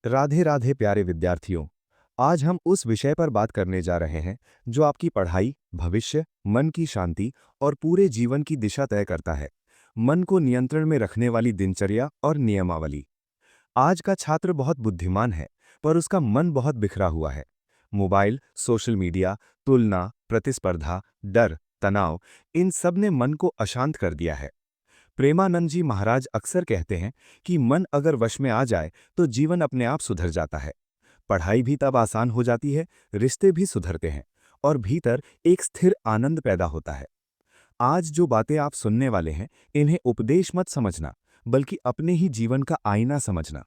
राधे राधे प्यारे विद्यार्थियों। आज हम उस विषय पर बात करने जा रहे हैं जो आपकी पढ़ाई, भविष्य, मन की शांति और पूरे जीवन की दिशा तय करता है। मन को नियंत्रण में रखने वाली दिनचर्या और नियमावली। आज का छात्र बहुत बुद्धिमान है, पर उसका मन बहुत बिखरा हुआ है। मोबाइल, सोशल मीडिया, तुलना, प्रतिस्पर्धा, डर, तनाव, इन सब ने मन को अशांत कर दिया है। प्रेमानंद जी महाराज अक्सर कहते हैं कि मन अगर वश में आ जाए तो जीवन अपने आप सुधर जाता है। पढ़ाई भी तब आसान हो जाती है, रिश्ते भी सुधरते हैं और भीतर एक स्थिर आनंद पैदा होता है। आज जो बातें आप सुनने वाले हैं, इन्हें उपदेश मत समझना, बल्कि अपने ही जीवन का आईना समझना।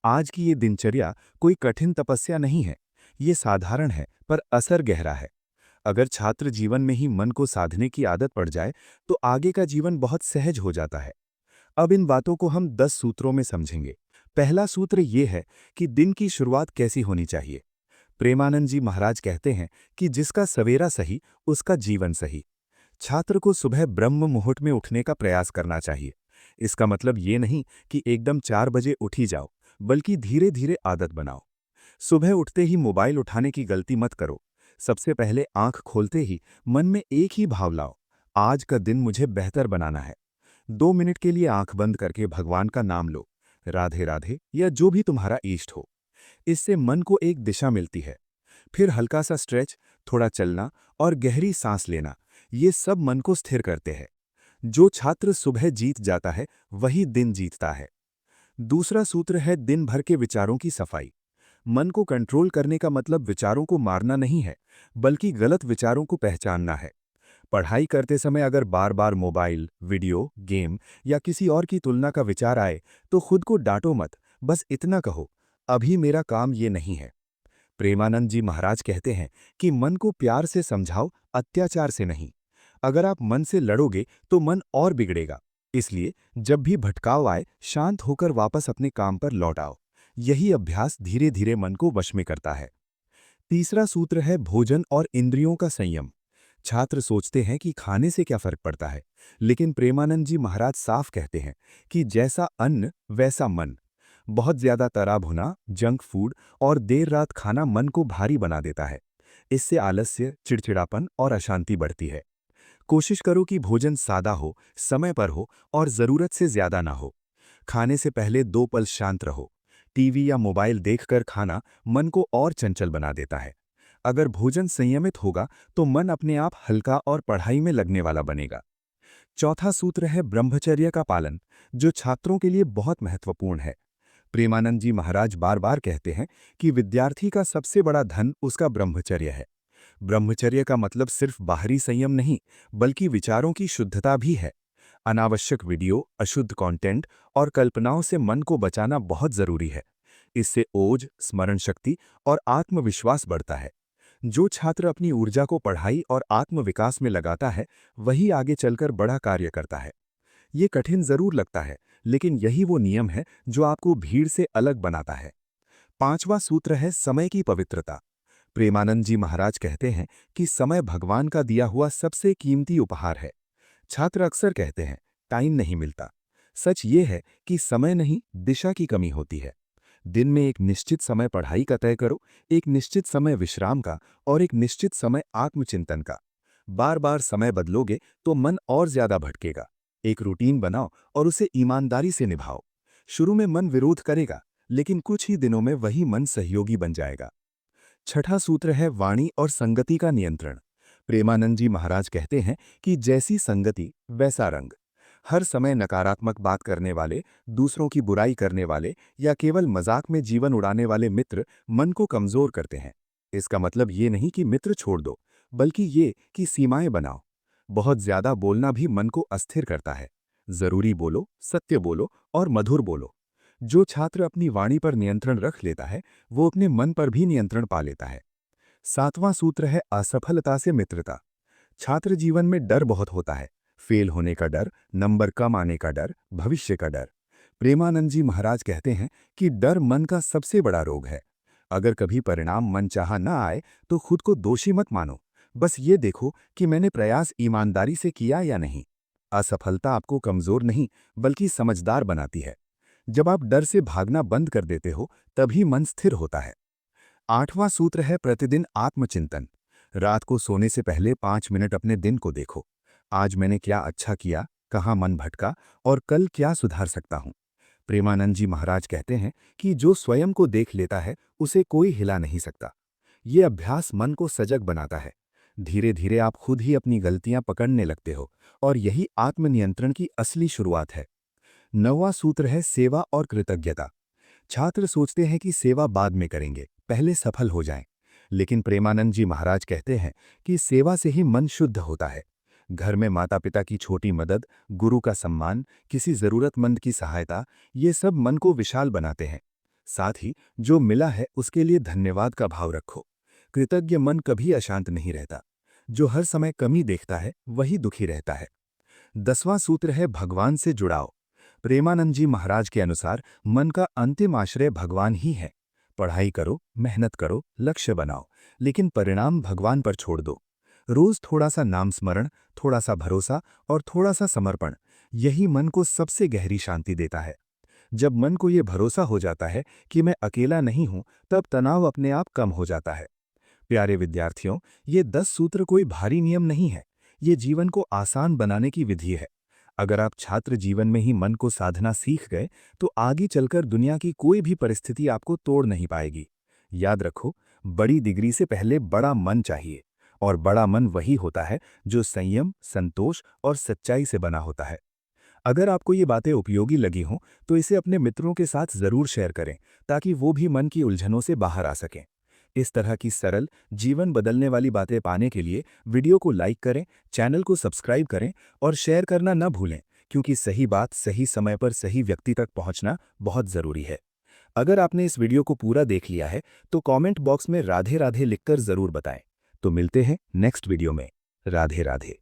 आज की ये दिनचर्या कोई कठिन तपस्या नहीं है, ये साधारण है पर असर गहरा है। अगर छात्र जीवन में ही मन को साधने की आदत पड़ जाए तो आगे का जीवन बहुत सहज हो जाता है। अब इन बातों को हम 10 सूत्रों में समझेंगे। पहला सूत्र ये है कि दिन की शुरुआत कैसी होनी चाहिए। प्रेमानंद जी महाराज कहते हैं कि जिसका सवेरा सही, उसका जीवन सही। छात्र को सुबह ब्रह्म मुहूर्त में उठने का प्रयास करना चाहिए। इसका मतलब ये नहीं कि एकदम 4 बजे उठ ही जाओ, बल्कि धीरे धीरे आदत बनाओ। सुबह उठते ही मोबाइल उठाने की गलती मत करो। सबसे पहले आंख खोलते ही मन में एक ही भाव लाओ, आज का दिन मुझे बेहतर बनाना है। 2 मिनट के लिए आंख बंद करके भगवान का नाम लो, राधे राधे या जो भी तुम्हारा इष्ट हो। इससे मन को एक दिशा मिलती है। फिर हल्का सा स्ट्रेच, थोड़ा चलना और गहरी सांस लेना, ये सब मन को स्थिर करते हैं। जो छात्र सुबह जीत जाता है, वही दिन जीतता है। दूसरा सूत्र है दिन भर के विचारों की सफाई। मन को कंट्रोल करने का मतलब विचारों को मारना नहीं है, बल्कि गलत विचारों को पहचानना है। पढ़ाई करते समय अगर बार बार मोबाइल, वीडियो, गेम या किसी और की तुलना का विचार आए, तो खुद को डांटो मत, बस इतना कहो, अभी मेरा काम ये नहीं है। प्रेमानंद जी महाराज कहते हैं कि मन को प्यार से समझाओ, अत्याचार से नहीं। अगर आप मन से लड़ोगे तो मन और बिगड़ेगा। इसलिए जब भी भटकाव आए, शांत होकर वापस अपने काम पर लौट आओ। यही अभ्यास धीरे धीरे मन को वश में करता है। तीसरा सूत्र है भोजन और इंद्रियों का संयम। छात्र सोचते हैं कि खाने से क्या फर्क पड़ता है, लेकिन प्रेमानंद जी महाराज साफ कहते हैं कि जैसा अन्न वैसा मन। बहुत ज्यादा तला भुना, जंक फूड और देर रात खाना मन को भारी बना देता है। इससे आलस्य, चिड़चिड़ापन और अशांति बढ़ती है। कोशिश करो कि भोजन सादा हो, समय पर हो और जरूरत से ज्यादा ना हो। खाने से पहले 2 पल शांत रहो। टीवी या मोबाइल देखकर खाना मन को और चंचल बना देता है। अगर भोजन संयमित होगा तो मन अपने आप हल्का और पढ़ाई में लगने वाला बनेगा। चौथा सूत्र है ब्रह्मचर्य का पालन, जो छात्रों के लिए बहुत महत्वपूर्ण है। प्रेमानंद जी महाराज बार बार कहते हैं कि विद्यार्थी का सबसे बड़ा धन उसका ब्रह्मचर्य है। ब्रह्मचर्य का मतलब सिर्फ बाहरी संयम नहीं, बल्कि विचारों की शुद्धता भी है। अनावश्यक वीडियो, अशुद्ध कंटेंट और कल्पनाओं से मन को बचाना बहुत जरूरी है। इससे ओज, स्मरण शक्ति और आत्मविश्वास बढ़ता है। जो छात्र अपनी ऊर्जा को पढ़ाई और आत्मविकास में लगाता है, वही आगे चलकर बड़ा कार्य करता है। ये कठिन जरूर लगता है, लेकिन यही वो नियम है जो आपको भीड़ से अलग बनाता है। पांचवा सूत्र है समय की पवित्रता। प्रेमानंद जी महाराज कहते हैं कि समय भगवान का दिया हुआ सबसे कीमती उपहार है। छात्र अक्सर कहते हैं टाइम नहीं मिलता। सच ये है कि समय नहीं, दिशा की कमी होती है। दिन में एक निश्चित समय पढ़ाई का तय करो, एक निश्चित समय विश्राम का और एक निश्चित समय आत्मचिंतन का। बार बार समय बदलोगे तो मन और ज्यादा भटकेगा। एक रूटीन बनाओ और उसे ईमानदारी से निभाओ। शुरू में मन विरोध करेगा, लेकिन कुछ ही दिनों में वही मन सहयोगी बन जाएगा। छठा सूत्र है वाणी और संगति का नियंत्रण। प्रेमानंद जी महाराज कहते हैं कि जैसी संगति वैसा रंग। हर समय नकारात्मक बात करने वाले, दूसरों की बुराई करने वाले या केवल मजाक में जीवन उड़ाने वाले मित्र मन को कमजोर करते हैं। इसका मतलब ये नहीं कि मित्र छोड़ दो, बल्कि ये कि सीमाएं बनाओ। बहुत ज्यादा बोलना भी मन को अस्थिर करता है। जरूरी बोलो, सत्य बोलो और मधुर बोलो। जो छात्र अपनी वाणी पर नियंत्रण रख लेता है, वो अपने मन पर भी नियंत्रण पा लेता है। सातवां सूत्र है असफलता से मित्रता। छात्र जीवन में डर बहुत होता है। फेल होने का डर, नंबर कम आने का डर, भविष्य का डर। प्रेमानंद जी महाराज कहते हैं कि डर मन का सबसे बड़ा रोग है। अगर कभी परिणाम मनचाहा न आए तो खुद को दोषी मत मानो। बस ये देखो कि मैंने प्रयास ईमानदारी से किया या नहीं। असफलता आपको कमजोर नहीं, बल्कि समझदार बनाती है। जब आप डर से भागना बंद कर देते हो तभी मन स्थिर होता है। 8वां सूत्र है प्रतिदिन आत्मचिंतन। रात को सोने से पहले 5 मिनट अपने दिन को देखो। आज मैंने क्या अच्छा किया, कहाँ मन भटका और कल क्या सुधार सकता हूँ। प्रेमानंद जी महाराज कहते हैं कि जो स्वयं को देख लेता है उसे कोई हिला नहीं सकता। ये अभ्यास मन को सजग बनाता है। धीरे धीरे आप खुद ही अपनी गलतियां पकड़ने लगते हो और यही आत्मनियंत्रण की असली शुरुआत है। 9वां सूत्र है सेवा और कृतज्ञता। छात्र सोचते हैं कि सेवा बाद में करेंगे, पहले सफल हो जाएं। लेकिन प्रेमानंद जी महाराज कहते हैं कि सेवा से ही मन शुद्ध होता है। घर में माता पिता की छोटी मदद, गुरु का सम्मान, किसी जरूरतमंद की सहायता, ये सब मन को विशाल बनाते हैं। साथ ही जो मिला है उसके लिए धन्यवाद का भाव रखो। कृतज्ञ मन कभी अशांत नहीं रहता। जो हर समय कमी देखता है वही दुखी रहता है। 10वां सूत्र है भगवान से जुड़ाव। प्रेमानंद जी महाराज के अनुसार मन का अंतिम आश्रय भगवान ही है। पढ़ाई करो, मेहनत करो, लक्ष्य बनाओ, लेकिन परिणाम भगवान पर छोड़ दो। रोज थोड़ा सा नाम स्मरण, थोड़ा सा भरोसा और थोड़ा सा समर्पण, यही मन को सबसे गहरी शांति देता है। जब मन को ये भरोसा हो जाता है कि मैं अकेला नहीं हूं, तब तनाव अपने आप कम हो जाता है। प्यारे विद्यार्थियों, ये 10 सूत्र कोई भारी नियम नहीं है। ये जीवन को आसान बनाने की विधि है। अगर आप छात्र जीवन में ही मन को साधना सीख गए तो आगे चलकर दुनिया की कोई भी परिस्थिति आपको तोड़ नहीं पाएगी। याद रखो, बड़ी डिग्री से पहले बड़ा मन चाहिए, और बड़ा मन वही होता है जो संयम, संतोष और सच्चाई से बना होता है। अगर आपको ये बातें उपयोगी लगी हों तो इसे अपने मित्रों के साथ जरूर शेयर करें, ताकि वो भी मन की उलझनों से बाहर आ सकें। इस तरह की सरल, जीवन बदलने वाली बातें पाने के लिए वीडियो को लाइक करें, चैनल को सब्सक्राइब करें और शेयर करना न भूलें, क्योंकि सही बात सही समय पर सही व्यक्ति तक पहुंचना बहुत जरूरी है। अगर आपने इस वीडियो को पूरा देख लिया है तो कमेंट बॉक्स में राधे राधे लिखकर जरूर बताएं। तो मिलते हैं नेक्स्ट वीडियो में। राधे राधे।